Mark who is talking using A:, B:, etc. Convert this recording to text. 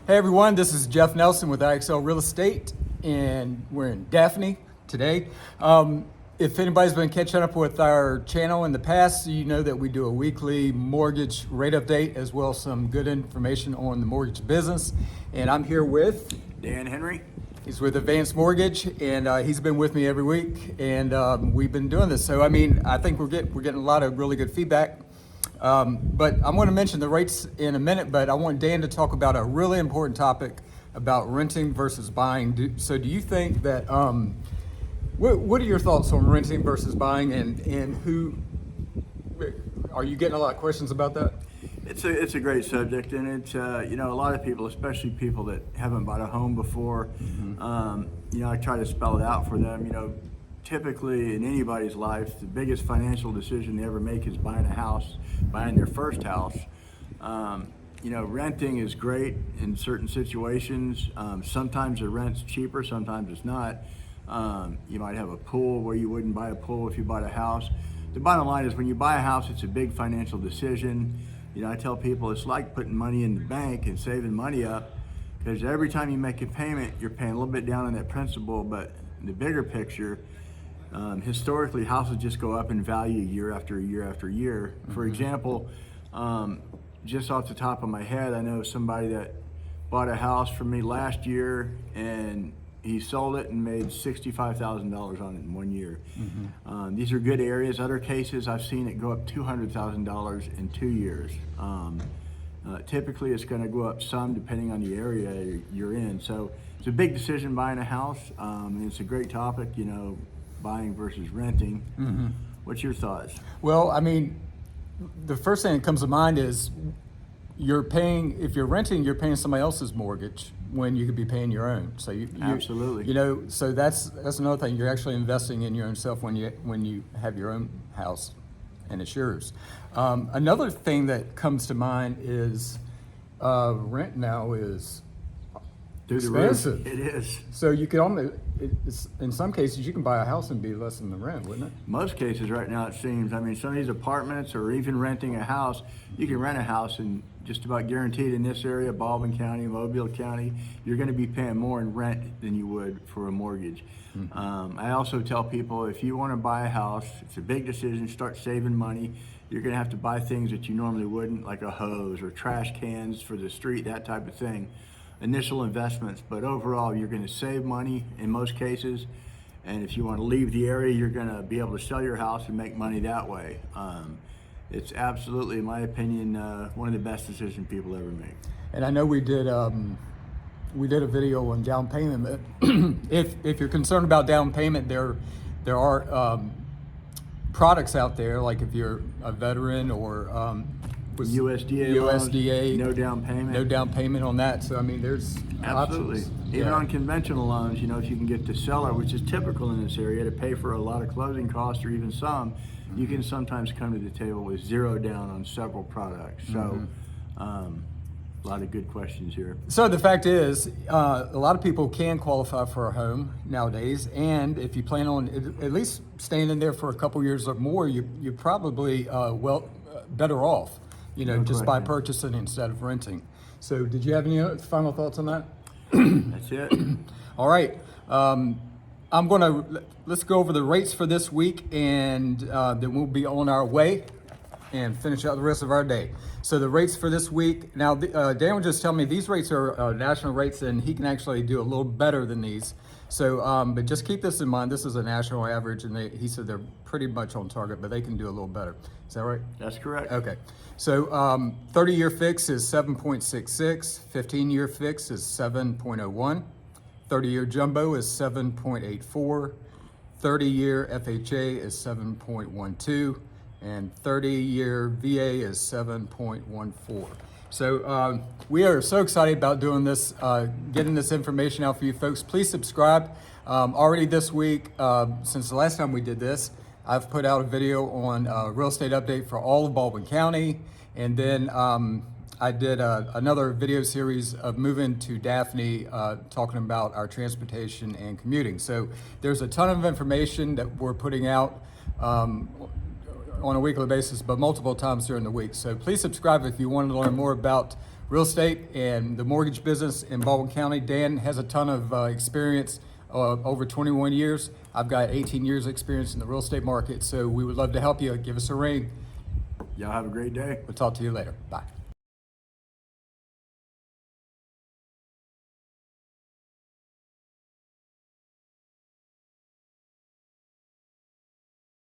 A: Hey everyone, this is Jeff Nelson with IXL Real Estate, and we're in Daphne today. If anybody's been catching up with our channel in the past, you know that we do a weekly mortgage rate update as well as some good information on the mortgage business. And I'm here with
B: Dan Henry.
A: He's with Advanced Mortgage, and he's been with me every week, and we've been doing this. So I mean, I think we're getting a lot of really good feedback. But I'm going to mention the rates in a minute, but I want Dan to talk about a really important topic about renting versus buying. So do you think that, what are your thoughts on renting versus buying, and who, are you getting a lot of questions about that?
B: It's a great subject, and it's a lot of people, especially people that haven't bought a home before, I try to spell it out for them. Typically in anybody's life, the biggest financial decision they ever make is buying a house, buying their first house. Renting is great in certain situations. Sometimes the rent's cheaper, sometimes it's not. You might have a pool where you wouldn't buy a pool if you bought a house. The bottom line is when you buy a house, it's a big financial decision. I tell people it's like putting money in the bank and saving money up, because every time you make a payment, you're paying a little bit down on that principal, but in the bigger picture, historically, houses just go up in value year after year after year. For example, just off the top of my head, I know somebody that bought a house from me last year, and he sold it and made $65,000 on it in 1 year. These are good areas. Other cases, I've seen it go up $200,000 in 2 years. Typically, it's going to go up some depending on the area you're in. So it's a big decision buying a house. And it's a great topic, buying versus renting. What's your thoughts?
A: Well, I mean, the first thing that comes to mind is if you're renting, you're paying somebody else's mortgage when you could be paying your own. So
B: Absolutely.
A: So that's another thing. You're actually investing in your own self when you have your own house and it's yours. Another thing that comes to mind is rent now is expensive.
B: It is.
A: So you could in some cases you can buy a house and be less than the rent, wouldn't it?
B: Most cases right now, it seems. I mean, some of these apartments or even renting a house, you can rent a house and just about guaranteed in this area, Baldwin County, Mobile County, you're going to be paying more in rent than you would for a mortgage. I also tell people, if you want to buy a house, it's a big decision, start saving money. You're going to have to buy things that you normally wouldn't, like a hose or trash cans for the street, that type of thing. Initial investments, but overall you're going to save money in most cases, and if you want to leave the area, you're going to be able to sell your house and make money that way. It's absolutely, in my opinion, one of the best decisions people ever make.
A: And I know we did a video on down payment, but if you're concerned about down payment, there are products out there, like if you're a veteran or
B: USDA loans, no down payment
A: on that. So I mean, there's
B: absolutely
A: options.
B: Even on conventional loans, if you can get the seller, which is typical in this area, to pay for a lot of closing costs or even some, you can sometimes come to the table with zero down on several products. So a lot of good questions here.
A: So the fact is, a lot of people can qualify for a home nowadays, and if you plan on at least staying in there for a couple years or more, you're probably better off. Just by purchasing instead of renting. So did you have any final thoughts on that?
B: That's it.
A: All right. Let's go over the rates for this week, and then we'll be on our way and finish out the rest of our day. So the rates for this week, now Dan will just tell me these rates are national rates, and he can actually do a little better than these. So, but just keep this in mind. This is a national average, and he said they're pretty much on target, but they can do a little better. Is that right?
B: That's correct.
A: Okay. So 30-year fix is 7.66, 15-year fix is 7.01, 30-year jumbo is 7.84, 30-year FHA is 7.12, and 30-year VA is 7.14. So we are so excited about doing this, getting this information out for you folks. Please subscribe. Already this week, since the last time we did this, I've put out a video on real estate update for all of Baldwin County. And then I did another video series of moving to Daphne, talking about our transportation and commuting. So there's a ton of information that we're putting out on a weekly basis, but multiple times during the week. So please subscribe if you want to learn more about real estate and the mortgage business in Baldwin County. Dan has a ton of experience, over 21 years. I've got 18 years experience in the real estate market, so we would love to help you. Give us a ring.
B: Y'all have a great day.
A: We'll talk to you later. Bye.